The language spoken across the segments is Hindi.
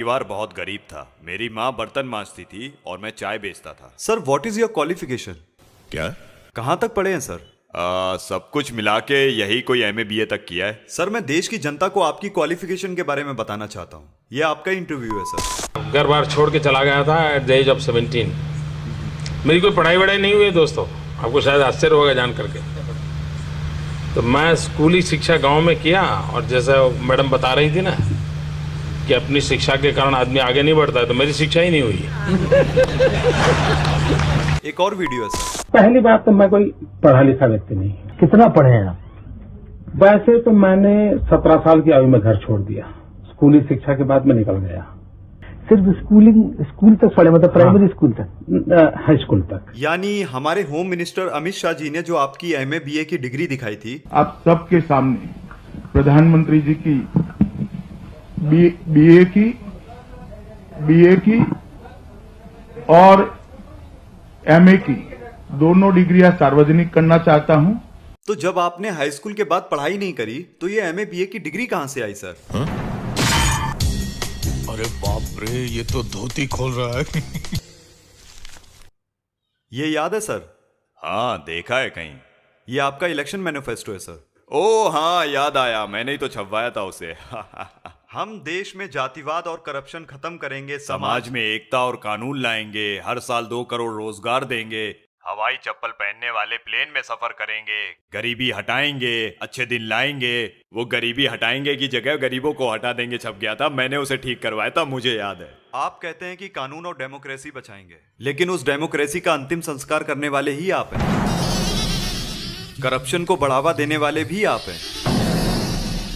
परिवार बहुत गरीब था। मेरी माँ बर्तन मांजती थी और मैं चाय बेचता था। Sir what is your qualification? क्या? कहाँ तक पढ़े हैं सर? सब कुछ मिला के यही कोई MA BA तक किया है। सर मैं देश की जनता को आपकी क्वालिफिकेशन के बारे में बताना चाहता हूँ। ये आपका इंटरव्यू है सर। घर बार छोड़ के चला गया था एट द एज ऑफ 17। मेरी कोई पढ़ाई वढ़ाई नहीं हुई है दोस्तों, आपको शायद आश्चर्य होगा जान करके। तो मैं स्कूली शिक्षा गांव में किया, और जैसा मैडम बता रही थी ना कि अपनी शिक्षा के कारण आदमी आगे नहीं बढ़ता है, तो मेरी शिक्षा ही नहीं हुई है। एक और वीडियो है सर। पहली बात तो मैं कोई पढ़ा लिखा व्यक्ति नहीं। कितना पढ़े हैं आप? वैसे तो मैंने 17 साल की आयु में घर छोड़ दिया। स्कूली शिक्षा के बाद मैं निकल गया। सिर्फ स्कूल तक पढ़े, मतलब प्राइमरी स्कूल तक? हाई स्कूल तक। यानी हमारे होम मिनिस्टर अमित शाह जी ने जो आपकी MA BA की डिग्री दिखाई थी, आप सबके सामने प्रधानमंत्री जी की BA की और MA की दोनों डिग्रियां सार्वजनिक करना चाहता हूं। तो जब आपने हाई स्कूल के बाद पढ़ाई नहीं करी तो ये MA BA की डिग्री कहां से आई सर? अरे बाप रे, ये तो धोती खोल रहा है। ये याद है सर? हाँ, देखा है कहीं। ये आपका इलेक्शन मैनिफेस्टो है सर। ओ हाँ, याद आया, मैंने ही तो छपवाया था उसे। हम देश में जातिवाद और करप्शन खत्म करेंगे, समाज में एकता और कानून लाएंगे, हर साल 2 करोड़ रोजगार देंगे, हवाई चप्पल पहनने वाले प्लेन में सफर करेंगे, गरीबी हटाएंगे, अच्छे दिन लाएंगे। वो गरीबी हटाएंगे की जगह गरीबों को हटा देंगे छप गया था, मैंने उसे ठीक करवाया था, मुझे याद है। आप कहते हैं कि कानून और डेमोक्रेसी बचाएंगे, लेकिन उस डेमोक्रेसी का अंतिम संस्कार करने वाले ही आप हैं। करप्शन को बढ़ावा देने वाले भी आप हैं।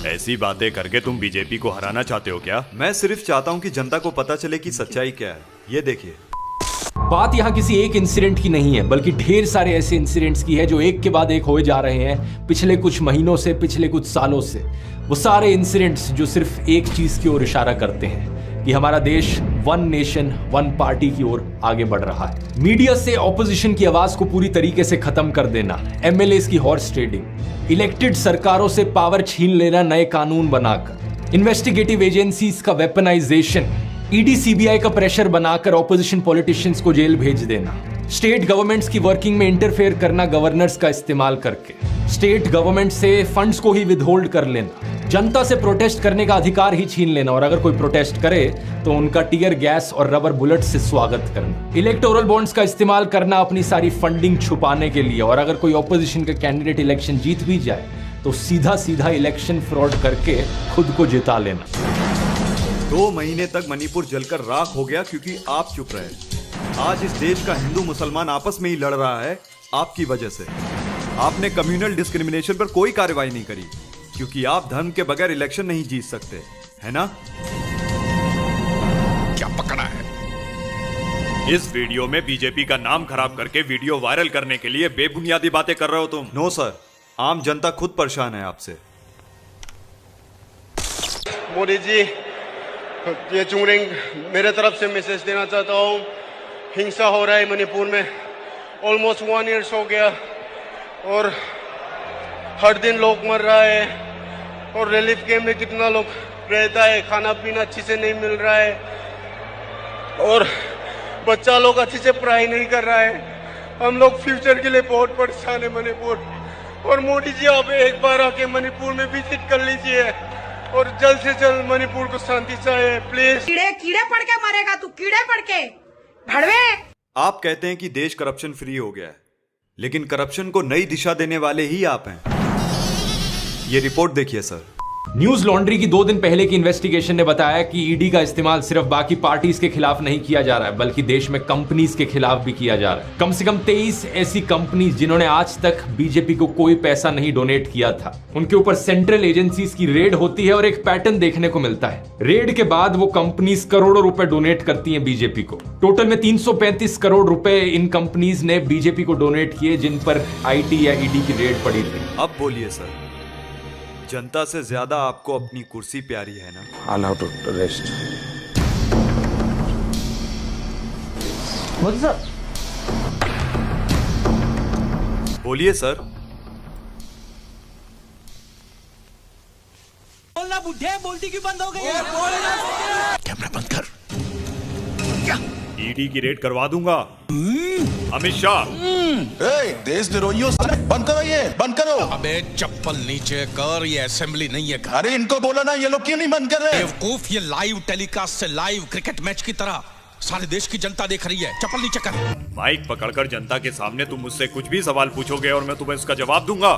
ऐसी बातें करके तुम बीजेपी को हराना चाहते हो क्या? मैं सिर्फ चाहता हूं कि जनता को पता चले कि सच्चाई क्या है। ये देखिए। बात यहाँ किसी एक इंसिडेंट की नहीं है, बल्कि ढेर सारे ऐसे इंसिडेंट्स की है जो एक के बाद एक होए जा रहे हैं पिछले कुछ महीनों से, पिछले कुछ सालों से। वो सारे इंसिडेंट्स जो सिर्फ एक चीज की ओर इशारा करते हैं कि हमारा देश वन नेशन वन पार्टी की ओर आगे बढ़ रहा है। मीडिया से ऑपोजिशन की आवाज को पूरी तरीके से खत्म कर देना, MLAs की हॉर्स ट्रेडिंग, इलेक्टेड सरकारों से पावर छीन लेना नए कानून बनाकर, इन्वेस्टिगेटिव एजेंसीज का वेपनाइजेशन, ED CBI का प्रेशर बनाकर ऑपोजिशन पॉलिटिशियंस को जेल भेज देना, स्टेट गवर्नमेंट्स की वर्किंग में इंटरफेयर करना गवर्नर्स का इस्तेमाल करके, स्टेट गवर्नमेंट से फंड्स को ही विदहोल्ड कर लेना, जनता से प्रोटेस्ट करने का अधिकार ही छीन लेना, और अगर कोई प्रोटेस्ट करे तो उनका टीयर गैस और रबर बुलेट से स्वागत करना, इलेक्टोरल बॉन्ड्स का इस्तेमाल करना अपनी सारी फंडिंग छुपाने के लिए, और अगर कोई ऑपोजिशन का कैंडिडेट इलेक्शन जीत भी जाए तो सीधा सीधा इलेक्शन फ्रॉड करके खुद को जिता लेना। 2 महीने तक मणिपुर जलकर राख हो गया क्योंकि आप चुप रहे। आज इस देश का हिंदू मुसलमान आपस में ही लड़ रहा है आपकी वजह से। आपने कम्युनल डिस्क्रिमिनेशन पर कोई कार्रवाई नहीं करी क्योंकि आप धर्म के बगैर इलेक्शन नहीं जीत सकते, है ना? क्या पकड़ा है? इस वीडियो में बीजेपी का नाम खराब करके वीडियो वायरल करने के लिए बेबुनियादी बातें कर रहे हो तुम। नो सर, आम जनता खुद परेशान है आपसे। मोदी जी, ये चुंगरिंग मेरे तरफ से मैसेज देना चाहता हूँ। हिंसा हो रहा है मणिपुर में, ऑलमोस्ट 1 ईयर हो गया, और हर दिन लोग मर रहा है, और रिलीफ कैंप में कितना लोग रहता है, खाना पीना अच्छे से नहीं मिल रहा है, और बच्चा लोग अच्छे से पढ़ाई नहीं कर रहा है। हम लोग फ्यूचर के लिए बहुत परेशान है मणिपुर। और मोदी जी, आप एक बार आके मणिपुर में विजिट कर लीजिए और जल्द से जल्द मणिपुर को शांति चाहिए, प्लीज। कीड़े पड़ के मरेगा तू, कीड़े पड़ के भड़वे। आप कहते हैं कि देश करप्शन फ्री हो गया है, लेकिन करप्शन को नई दिशा देने वाले ही आप हैं। ये रिपोर्ट देखिए सर। न्यूज लॉन्ड्री की 2 दिन पहले की इन्वेस्टिगेशन ने बताया कि ED का इस्तेमाल सिर्फ बाकी पार्टीज के खिलाफ नहीं किया जा रहा है, बल्कि देश में कंपनीज के खिलाफ भी किया जा रहा है। कम से कम 23 ऐसी कंपनीज जिन्होंने आज तक बीजेपी को कोई पैसा नहीं डोनेट किया था, उनके ऊपर सेंट्रल एजेंसीज की रेड होती है और एक पैटर्न देखने को मिलता है। रेड के बाद वो कंपनीज करोड़ों रुपए डोनेट करती हैं बीजेपी को। टोटल में 335 करोड़ रुपए इन कंपनीज ने बीजेपी को डोनेट किए जिन पर IT या ED की रेड पड़ी थी। अब बोलिए सर, जनता से ज्यादा आपको अपनी कुर्सी प्यारी है ना? Allow to rest. What's up? बोलिए सर। बोलना बुढ़े, बोलती क्यों बंद हो गई है? रहा, बंद कर। ईडी की रेड करवा दूंगा। अमित शाह, देशद्रोहियों, बंद करो, ये बंद करो। अबे चप्पल नीचे कर, ये असेंबली नहीं है। अरे इनको बोला ना, ये लोग क्यों नहीं बंद कर रहे? बेवकूफ, ये लाइव टेलीकास्ट से लाइव क्रिकेट मैच की तरह सारे देश की जनता देख रही है। चप्पल नीचे कर। माइक पकड़कर जनता के सामने तुम मुझसे कुछ भी सवाल पूछोगे और मैं तुम्हें उसका जवाब दूंगा।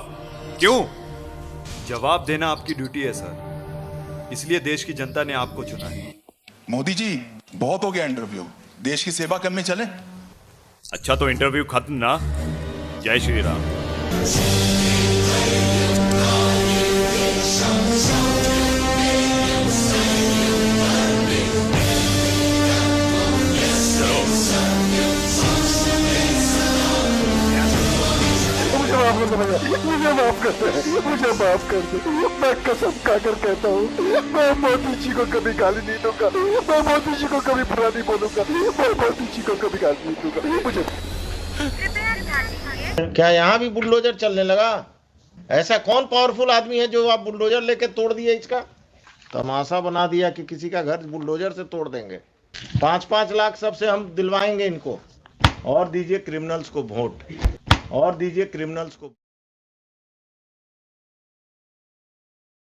क्यों? जवाब देना आपकी ड्यूटी है सर, इसलिए देश की जनता ने आपको चुना है। मोदी जी, बहुत हो गया इंटरव्यू, देश की सेवा करने चले। अच्छा तो इंटरव्यू खत्म ना। जय श्री राम। मुझे माफ कर दे, मुझे माफ कर दे। मैं कसम खाकर कहता हूँ, मैं मोदी जी को कभी गाली नहीं दूंगा, मैं मोदी जी को कभी बुरा नहीं बोलूंगा, मैं मोदी जी को कभी गाली नहीं दूंगा। मुझे क्या यहाँ भी बुलडोजर चलने लगा? ऐसा कौन पावरफुल आदमी है जो आप बुलडोजर लेके तोड़ दिए? इसका तमाशा बना दिया कि किसी का घर बुलडोजर से तोड़ देंगे। 5-5 लाख सबसे हम दिलवाएंगे इनको। और दीजिए क्रिमिनल्स को वोट, और दीजिए क्रिमिनल्स को।